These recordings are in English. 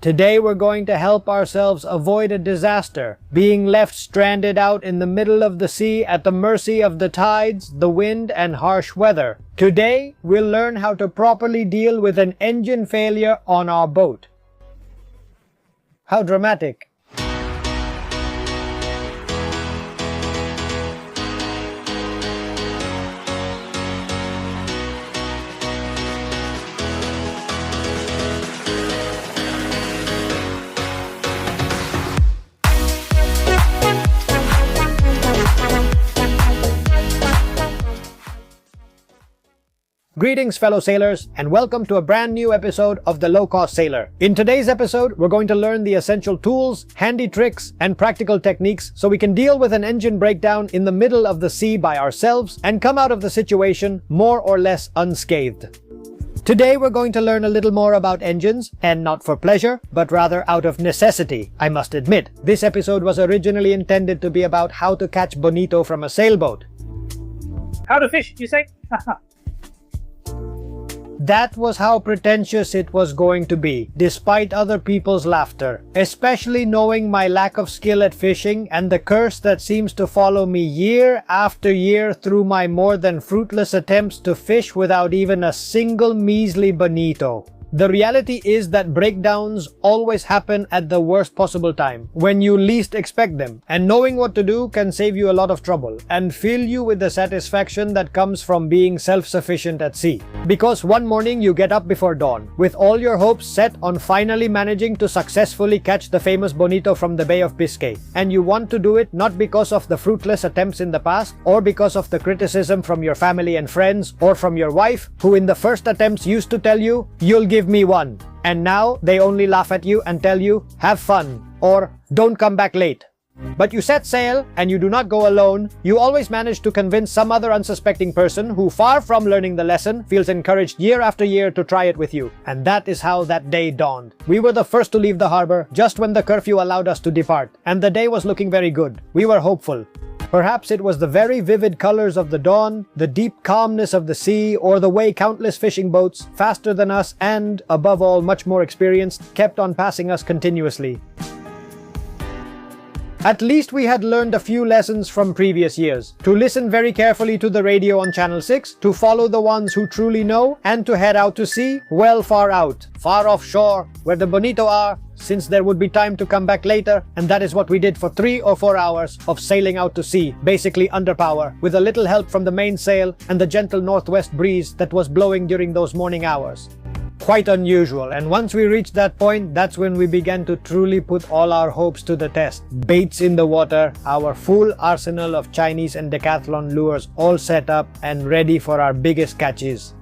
Today we're going to help ourselves avoid a disaster, being left stranded out in the middle of the sea at the mercy of the tides, the wind, and harsh weather. Today we'll learn how to properly deal with an engine failure on our boat. How dramatic. Greetings fellow sailors, and welcome to a brand new episode of The Low Cost Sailor. In today's episode, we're going to learn the essential tools, handy tricks, and practical techniques so we can deal with an engine breakdown in the middle of the sea by ourselves and come out of the situation more or less unscathed. Today we're going to learn a little more about engines, and not for pleasure, but rather out of necessity, I must admit. This episode was originally intended to be about how to catch bonito from a sailboat. How to fish, you say? That was how pretentious it was going to be, despite other people's laughter. Especially knowing my lack of skill at fishing and the curse that seems to follow me year after year through my more than fruitless attempts to fish without even a single measly bonito. The reality is that breakdowns always happen at the worst possible time, when you least expect them, and knowing what to do can save you a lot of trouble, and fill you with the satisfaction that comes from being self-sufficient at sea. Because one morning you get up before dawn, with all your hopes set on finally managing to successfully catch the famous bonito from the Bay of Biscay, and you want to do it not because of the fruitless attempts in the past, or because of the criticism from your family and friends, or from your wife, who in the first attempts used to tell you, "You'll give me one," and now they only laugh at you and tell you, "Have fun," or "Don't come back late." But you set sail, and you do not go alone. You always manage to convince some other unsuspecting person who, far from learning the lesson, feels encouraged year after year to try it with you. And that is how that day dawned. We were the first to leave the harbor, just when the curfew allowed us to depart, and the day was looking very good. We were hopeful. Perhaps it was the very vivid colors of the dawn, the deep calmness of the sea, or the way countless fishing boats, faster than us and, above all, much more experienced, kept on passing us continuously. At least we had learned a few lessons from previous years. To listen very carefully to the radio on Channel 6, to follow the ones who truly know, and to head out to sea, well far out, far offshore, where the bonito are, since there would be time to come back later, and that is what we did for 3 or 4 hours of sailing out to sea, basically under power, with a little help from the mainsail and the gentle northwest breeze that was blowing during those morning hours. Quite unusual, and once we reached that point, that's when we began to truly put all our hopes to the test. Baits in the water, our full arsenal of Chinese and decathlon lures all set up and ready for our biggest catches.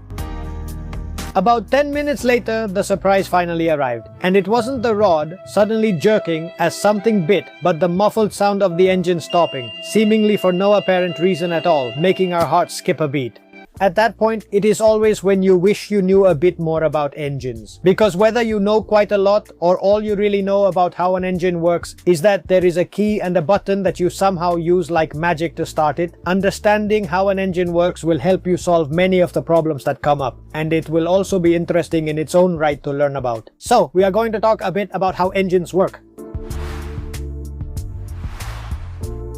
About 10 minutes later, the surprise finally arrived, and it wasn't the rod suddenly jerking as something bit, but the muffled sound of the engine stopping, seemingly for no apparent reason at all, making our hearts skip a beat. At that point, it is always when you wish you knew a bit more about engines. Because whether you know quite a lot, or all you really know about how an engine works is that there is a key and a button that you somehow use like magic to start it, understanding how an engine works will help you solve many of the problems that come up. And it will also be interesting in its own right to learn about. So, we are going to talk a bit about how engines work.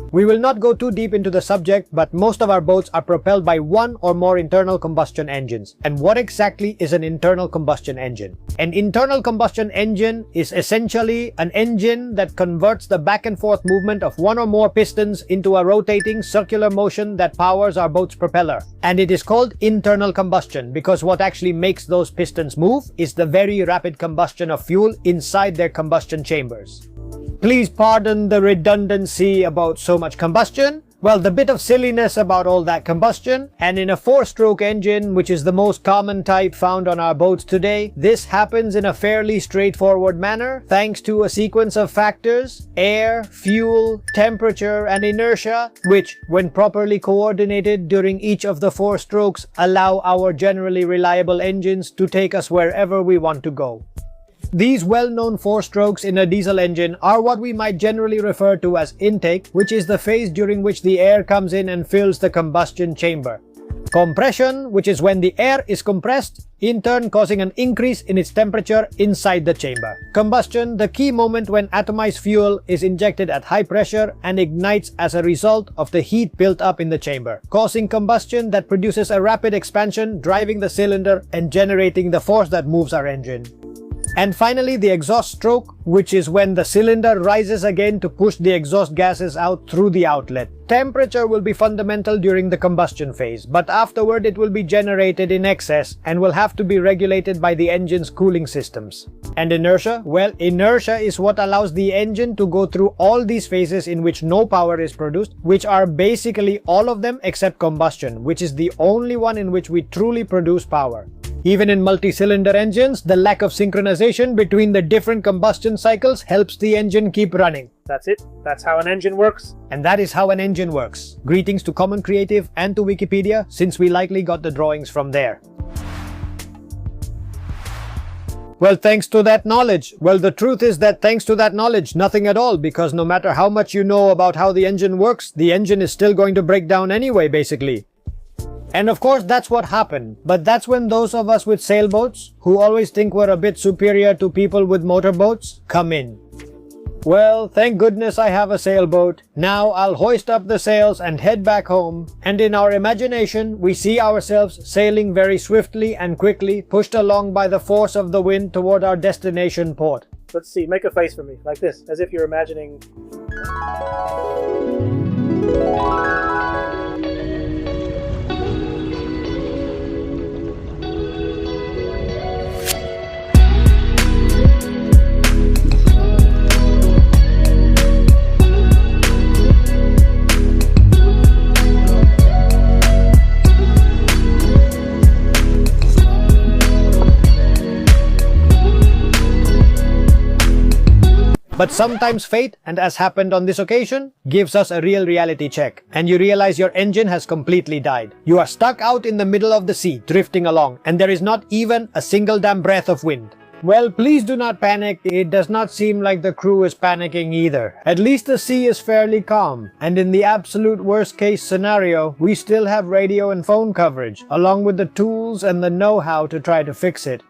We will not go too deep into the subject, but most of our boats are propelled by one or more internal combustion engines. And what exactly is an internal combustion engine? An internal combustion engine is essentially an engine that converts the back and forth movement of one or more pistons into a rotating circular motion that powers our boat's propeller. And it is called internal combustion because what actually makes those pistons move is the very rapid combustion of fuel inside their combustion chambers. Please pardon the redundancy about so much combustion. Well, the bit of silliness about all that combustion, and in a 4-stroke engine, which is the most common type found on our boats today, this happens in a fairly straightforward manner, thanks to a sequence of factors: air, fuel, temperature, and inertia, which, when properly coordinated during each of the 4 strokes, allow our generally reliable engines to take us wherever we want to go. These well-known 4 strokes in a diesel engine are what we might generally refer to as intake, which is the phase during which the air comes in and fills the combustion chamber. Compression, which is when the air is compressed, in turn causing an increase in its temperature inside the chamber. Combustion, the key moment when atomized fuel is injected at high pressure and ignites as a result of the heat built up in the chamber, causing combustion that produces a rapid expansion, driving the cylinder and generating the force that moves our engine. And finally, the exhaust stroke, which is when the cylinder rises again to push the exhaust gases out through the outlet. Temperature will be fundamental during the combustion phase, but afterward it will be generated in excess and will have to be regulated by the engine's cooling systems. And inertia? Well, inertia is what allows the engine to go through all these phases in which no power is produced, which are basically all of them except combustion, which is the only one in which we truly produce power. Even in multi-cylinder engines, the lack of synchronization between the different combustion cycles helps the engine keep running. That's it. That's how an engine works. And that is how an engine works. Greetings to Common Creative and to Wikipedia, since we likely got the drawings from there. Well, thanks to that knowledge. Well, the truth is that thanks to that knowledge, nothing at all, because no matter how much you know about how the engine works, the engine is still going to break down anyway, basically. And of course, that's what happened. But that's when those of us with sailboats, who always think we're a bit superior to people with motorboats, come in. Well, thank goodness I have a sailboat. Now I'll hoist up the sails and head back home. And in our imagination, we see ourselves sailing very swiftly and quickly, pushed along by the force of the wind toward our destination port. Let's see, make a face for me, like this, as if you're imagining... But sometimes fate, and as happened on this occasion, gives us a real reality check, and you realize your engine has completely died. You are stuck out in the middle of the sea, drifting along, and there is not even a single damn breath of wind. Well, please do not panic. It does not seem like the crew is panicking either. At least the sea is fairly calm, and in the absolute worst case scenario, we still have radio and phone coverage, along with the tools and the know-how to try to fix it.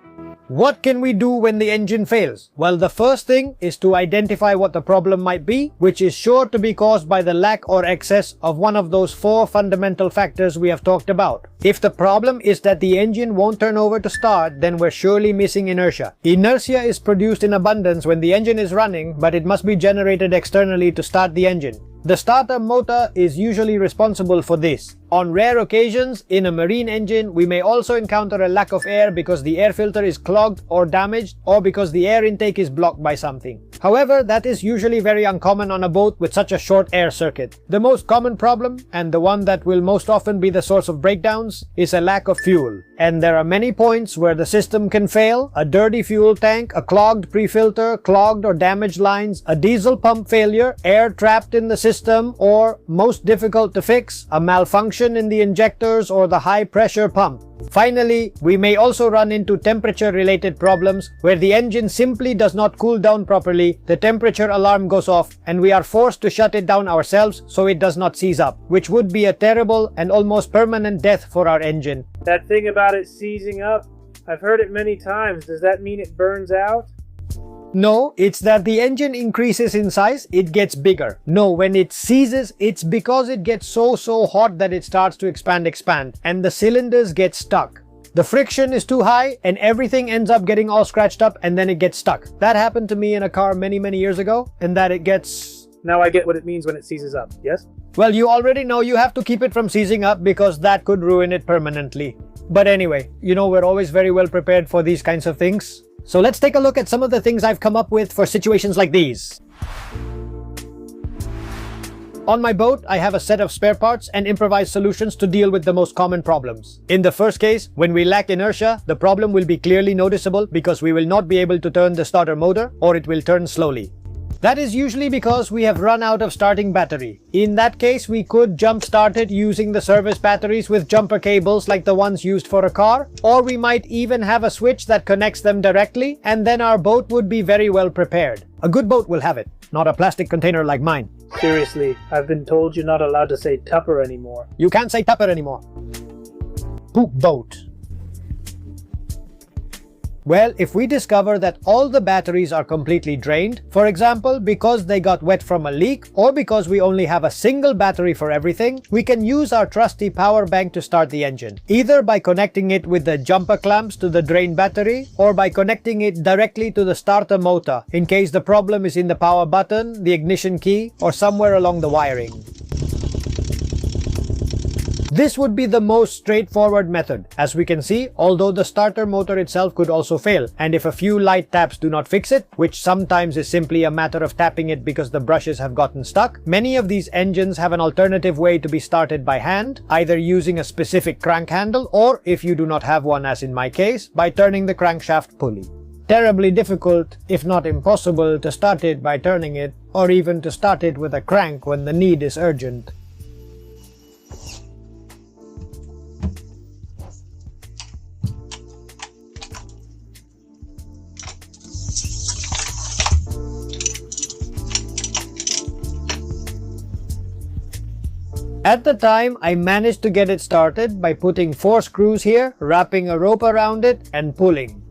What can we do when the engine fails? Well, the first thing is to identify what the problem might be, which is sure to be caused by the lack or excess of one of those 4 fundamental factors we have talked about. If the problem is that the engine won't turn over to start, then we're surely missing inertia. Inertia is produced in abundance when the engine is running, but it must be generated externally to start the engine. The starter motor is usually responsible for this. On rare occasions, in a marine engine, we may also encounter a lack of air because the air filter is clogged or damaged, or because the air intake is blocked by something. However, that is usually very uncommon on a boat with such a short air circuit. The most common problem, and the one that will most often be the source of breakdowns, is a lack of fuel. And there are many points where the system can fail: a dirty fuel tank, a clogged pre-filter, clogged or damaged lines, a diesel pump failure, air trapped in the system, or, most difficult to fix, a malfunction in the injectors or the high pressure pump. Finally, we may also run into temperature-related problems where the engine simply does not cool down properly, the temperature alarm goes off, and we are forced to shut it down ourselves so it does not seize up, which would be a terrible and almost permanent death for our engine. That thing about it seizing up, I've heard it many times. Does that mean it burns out? No, it's that the engine increases in size, it gets bigger. No, when it seizes, it's because it gets so hot that it starts to expand, and the cylinders get stuck. The friction is too high and everything ends up getting all scratched up and then it gets stuck. That happened to me in a car many years ago, and that it gets... Now I get what it means when it seizes up, yes? Well, you already know you have to keep it from seizing up because that could ruin it permanently. But anyway, you know we're always very well prepared for these kinds of things. So let's take a look at some of the things I've come up with for situations like these. On my boat, I have a set of spare parts and improvised solutions to deal with the most common problems. In the first case, when we lack inertia, the problem will be clearly noticeable because we will not be able to turn the starter motor, or it will turn slowly. That is usually because we have run out of starting battery. In that case, we could jump start it using the service batteries with jumper cables like the ones used for a car, or we might even have a switch that connects them directly, and then our boat would be very well prepared. A good boat will have it, not a plastic container like mine. Seriously, I've been told you're not allowed to say Tupper anymore. You can't say Tupper anymore. Poop boat. Well, if we discover that all the batteries are completely drained, for example, because they got wet from a leak or because we only have a single battery for everything, we can use our trusty power bank to start the engine, either by connecting it with the jumper clamps to the drained battery or by connecting it directly to the starter motor in case the problem is in the power button, the ignition key, or somewhere along the wiring. This would be the most straightforward method. As we can see, although the starter motor itself could also fail, and if a few light taps do not fix it, which sometimes is simply a matter of tapping it because the brushes have gotten stuck, many of these engines have an alternative way to be started by hand, either using a specific crank handle or, if you do not have one as in my case, by turning the crankshaft pulley. Terribly difficult, if not impossible, to start it by turning it, or even to start it with a crank when the need is urgent. At the time, I managed to get it started by putting 4 screws here, wrapping a rope around it, and pulling.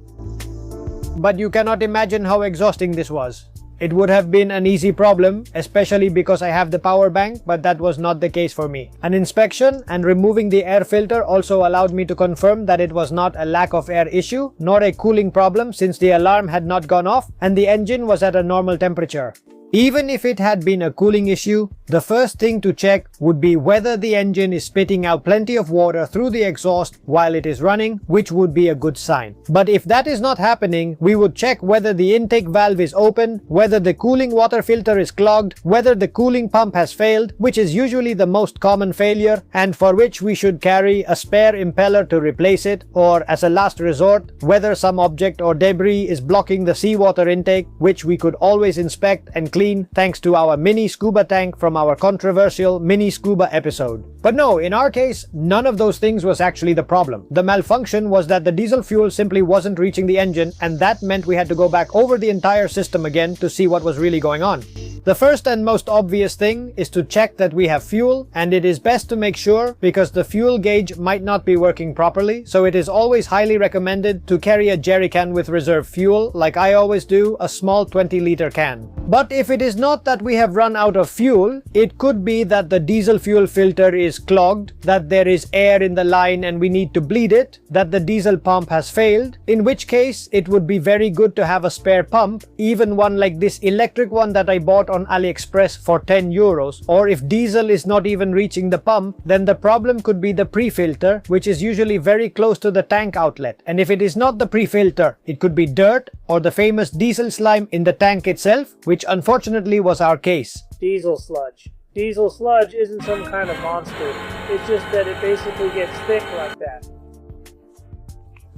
But you cannot imagine how exhausting this was. It would have been an easy problem, especially because I have the power bank, but that was not the case for me. An inspection and removing the air filter also allowed me to confirm that it was not a lack of air issue, nor a cooling problem since the alarm had not gone off and the engine was at a normal temperature. Even if it had been a cooling issue, the first thing to check would be whether the engine is spitting out plenty of water through the exhaust while it is running, which would be a good sign. But if that is not happening, we would check whether the intake valve is open, whether the cooling water filter is clogged, whether the cooling pump has failed, which is usually the most common failure, and for which we should carry a spare impeller to replace it, or as a last resort, whether some object or debris is blocking the seawater intake, which we could always inspect and clean thanks to our mini scuba tank from our controversial mini scuba episode. But no, in our case, none of those things was actually the problem. The malfunction was that the diesel fuel simply wasn't reaching the engine, and that meant we had to go back over the entire system again to see what was really going on. The first and most obvious thing is to check that we have fuel, and it is best to make sure because the fuel gauge might not be working properly, so it is always highly recommended to carry a jerry can with reserve fuel, like I always do, a small 20-liter can. But if it is not that we have run out of fuel, it could be that the diesel fuel filter is clogged, that there is air in the line and we need to bleed it, that the diesel pump has failed, in which case it would be very good to have a spare pump, even one like this electric one that I bought on AliExpress for 10 euros, or if diesel is not even reaching the pump, then the problem could be the pre-filter, which is usually very close to the tank outlet, and if it is not the pre-filter, it could be dirt or the famous diesel slime in the tank itself, which unfortunately was our case. Diesel sludge. Diesel sludge isn't some kind of monster, it's just that it basically gets thick like that.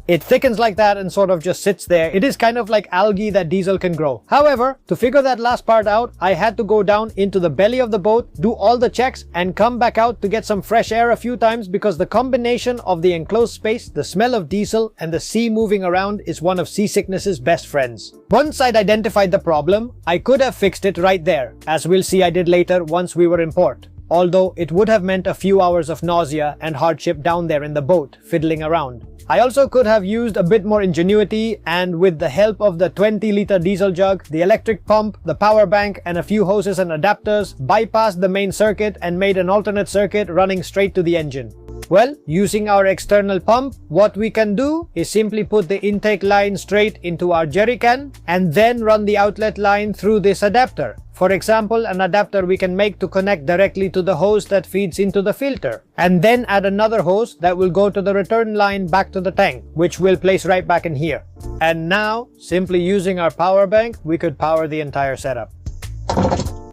It thickens like that and sort of just sits there. It is kind of like algae that diesel can grow. However, to figure that last part out, I had to go down into the belly of the boat, do all the checks, and come back out to get some fresh air a few times because the combination of the enclosed space, the smell of diesel, and the sea moving around is one of seasickness's best friends. Once I'd identified the problem, I could have fixed it right there, as we'll see I did later once we were in port. Although it would have meant a few hours of nausea and hardship down there in the boat, fiddling around. I also could have used a bit more ingenuity and with the help of the 20-liter diesel jug, the electric pump, the power bank, and a few hoses and adapters, bypassed the main circuit and made an alternate circuit running straight to the engine. Well, using our external pump, what we can do is simply put the intake line straight into our jerry can and then run the outlet line through this adapter. For example, an adapter we can make to connect directly to the hose that feeds into the filter, and then add another hose that will go to the return line back to the tank, which we'll place right back in here. And now, simply using our power bank, we could power the entire setup.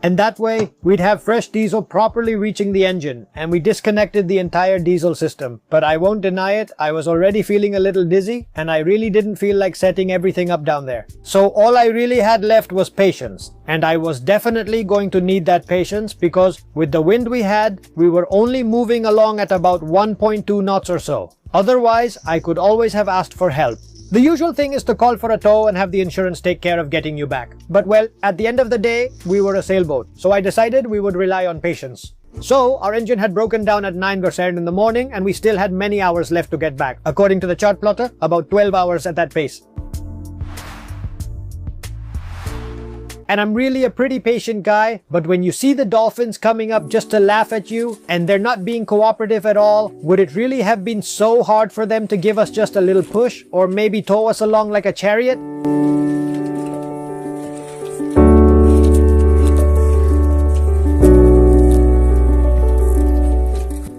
And that way, we'd have fresh diesel properly reaching the engine, and we disconnected the entire diesel system. But I won't deny it, I was already feeling a little dizzy, and I really didn't feel like setting everything up down there. So all I really had left was patience. And I was definitely going to need that patience because with the wind we had, we were only moving along at about 1.2 knots or so. Otherwise, I could always have asked for help. The usual thing is to call for a tow and have the insurance take care of getting you back. But well, at the end of the day, we were a sailboat, so I decided we would rely on patience. So, our engine had broken down at 9% in the morning and we still had many hours left to get back. According to the chart plotter, about 12 hours at that pace. And I'm really a pretty patient guy, but when you see the dolphins coming up just to laugh at you and they're not being cooperative at all, would it really have been so hard for them to give us just a little push or maybe tow us along like a chariot?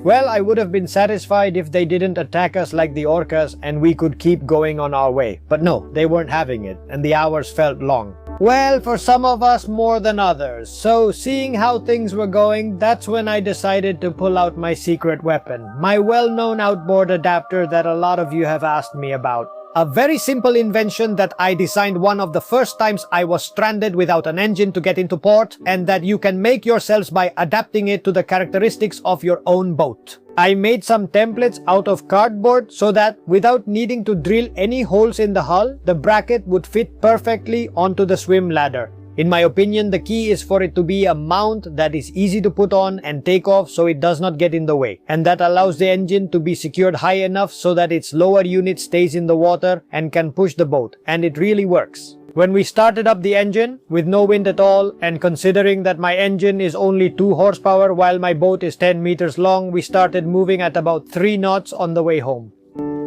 Well, I would have been satisfied if they didn't attack us like the orcas and we could keep going on our way. But no, they weren't having it, and the hours felt long. Well, for some of us more than others. So, seeing how things were going, that's when I decided to pull out my secret weapon. My well-known outboard adapter that a lot of you have asked me about. A very simple invention that I designed one of the first times I was stranded without an engine to get into port, and that you can make yourselves by adapting it to the characteristics of your own boat. I made some templates out of cardboard so that without needing to drill any holes in the hull, the bracket would fit perfectly onto the swim ladder. In my opinion, the key is for it to be a mount that is easy to put on and take off so it does not get in the way, and that allows the engine to be secured high enough so that its lower unit stays in the water and can push the boat, and it really works. When we started up the engine, with no wind at all, and considering that my engine is only 2 horsepower while my boat is 10 meters long, we started moving at about 3 knots on the way home.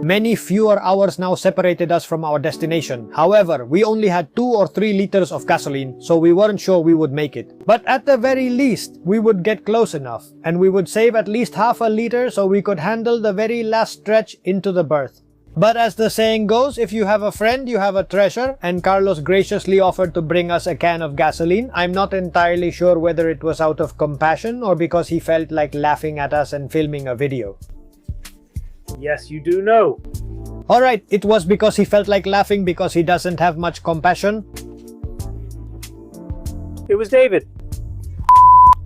Many fewer hours now separated us from our destination. However, we only had 2 or 3 liters of gasoline, so we weren't sure we would make it. But at the very least, we would get close enough, and we would save at least half a liter so we could handle the very last stretch into the berth. But as the saying goes, if you have a friend, you have a treasure, and Carlos graciously offered to bring us a can of gasoline. I'm not entirely sure whether it was out of compassion or because he felt like laughing at us and filming a video. Yes, you do know. Alright, it was because he felt like laughing because he doesn't have much compassion. It was David.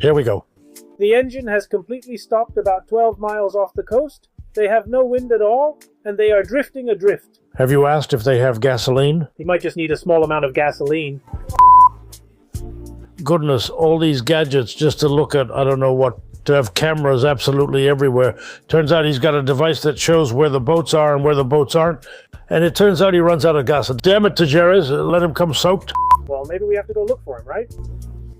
Here we go. The engine has completely stopped about 12 miles off the coast. They have no wind at all, and they are drifting adrift. Have you asked if they have gasoline? He might just need a small amount of gasoline. Goodness, all these gadgets just to look at, I don't know what, to have cameras absolutely everywhere. Turns out he's got a device that shows where the boats are and where the boats aren't. And it turns out he runs out of gas. Damn it, Tajeres, let him come soaked. Well, maybe we have to go look for him, right?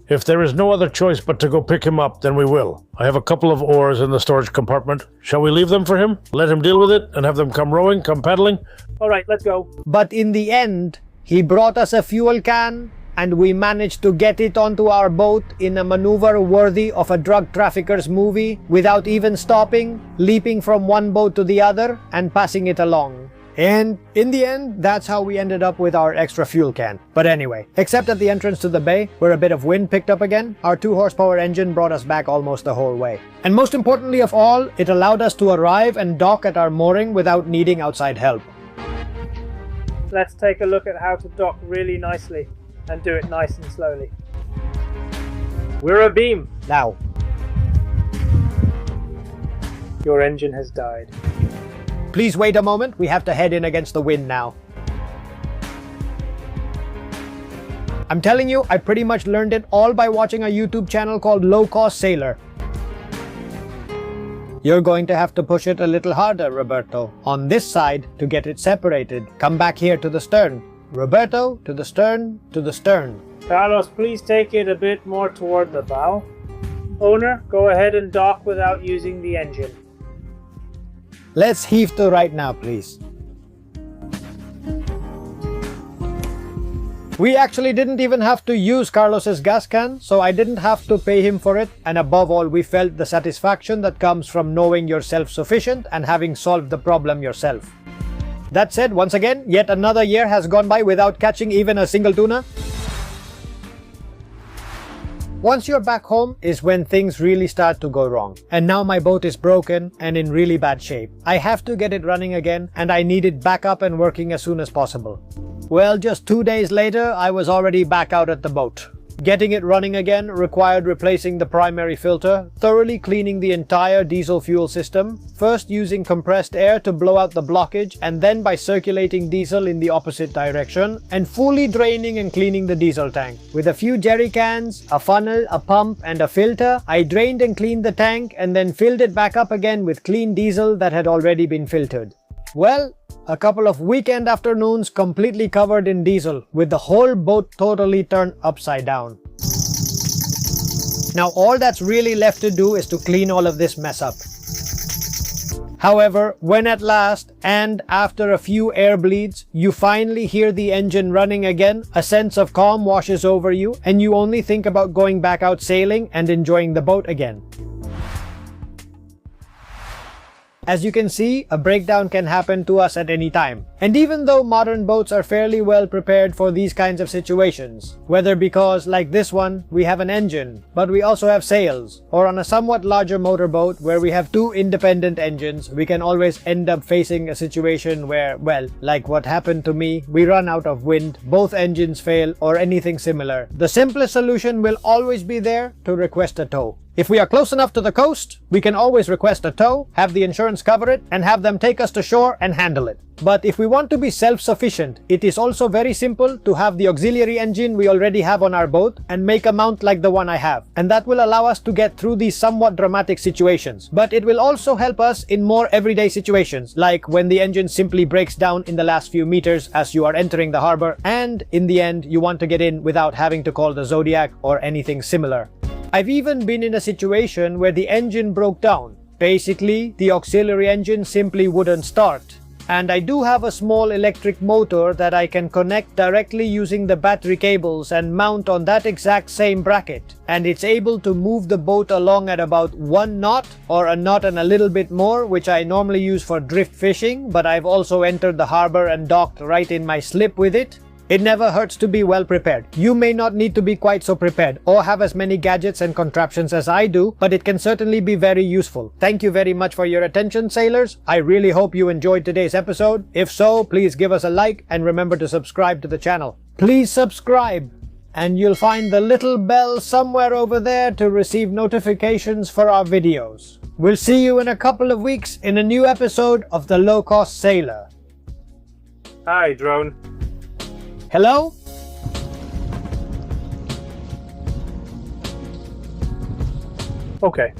If there is no other choice but to go pick him up, then we will. I have a couple of oars in the storage compartment. Shall we leave them for him? Let him deal with it and have them come rowing, come paddling? All right, let's go. But in the end, he brought us a fuel can, and we managed to get it onto our boat in a maneuver worthy of a drug trafficker's movie without even stopping, leaping from one boat to the other, and passing it along. And in the end, that's how we ended up with our extra fuel can. But anyway, except at the entrance to the bay, where a bit of wind picked up again, our 2 horsepower engine brought us back almost the whole way. And most importantly of all, it allowed us to arrive and dock at our mooring without needing outside help. Let's take a look at how to dock really nicely and do it nice and slowly. We're abeam. Now, Your engine has died. please wait a moment, we have to head in against the wind now. I'm telling you, I pretty much learned it all by watching a YouTube channel called Low Cost Sailor. You're going to have to push it a little harder, Roberto. On this side to get it separated. Come back here to the stern. Roberto, to the stern, to the stern. Carlos, please take it a bit more toward the bow. Owner, go ahead and dock without using the engine. Let's heave to right now, please. We actually didn't even have to use Carlos's gas can, so I didn't have to pay him for it, and above all, we felt the satisfaction that comes from knowing you're self-sufficient and having solved the problem yourself. That said, once again, yet another year has gone by without catching even a single tuna. Once you're back home is when things really start to go wrong. And now my boat is broken and in really bad shape. I have to get it running again, and I need it back up and working as soon as possible. Well, just 2 days later, I was already back out at the boat. Getting it running again required replacing the primary filter, thoroughly cleaning the entire diesel fuel system, first using compressed air to blow out the blockage and then by circulating diesel in the opposite direction, and fully draining and cleaning the diesel tank. With a few jerry cans, a funnel, a pump and a filter, I drained and cleaned the tank and then filled it back up again with clean diesel that had already been filtered. Well, a couple of weekend afternoons completely covered in diesel, with the whole boat totally turned upside down. Now all that's really left to do is to clean all of this mess up. However, when at last, and after a few air bleeds, you finally hear the engine running again, a sense of calm washes over you, and you only think about going back out sailing and enjoying the boat again. As you can see, a breakdown can happen to us at any time. And even though modern boats are fairly well prepared for these kinds of situations, whether because, like this one, we have an engine, but we also have sails, or on a somewhat larger motorboat where we have two independent engines, we can always end up facing a situation where, well, like what happened to me, we run out of wind, both engines fail, or anything similar. The simplest solution will always be there to request a tow. If we are close enough to the coast, we can always request a tow, have the insurance cover it, and have them take us to shore and handle it. But if we want to be self-sufficient, it is also very simple to have the auxiliary engine we already have on our boat and make a mount like the one I have. And that will allow us to get through these somewhat dramatic situations. But it will also help us in more everyday situations, like when the engine simply breaks down in the last few meters as you are entering the harbor, and in the end you want to get in without having to call the Zodiac or anything similar. I've even been in a situation where the engine broke down. Basically, the auxiliary engine simply wouldn't start. And I do have a small electric motor that I can connect directly using the battery cables and mount on that exact same bracket. And it's able to move the boat along at about 1 knot or a knot and a little bit more, which I normally use for drift fishing, but I've also entered the harbor and docked right in my slip with it. It never hurts to be well prepared. You may not need to be quite so prepared or have as many gadgets and contraptions as I do, but it can certainly be very useful. Thank you very much for your attention, sailors. I really hope you enjoyed today's episode. If so, please give us a like and remember to subscribe to the channel. Please subscribe, and you'll find the little bell somewhere over there to receive notifications for our videos. We'll see you in a couple of weeks in a new episode of The Low Cost Sailor. Hi, drone. Hello? Okay.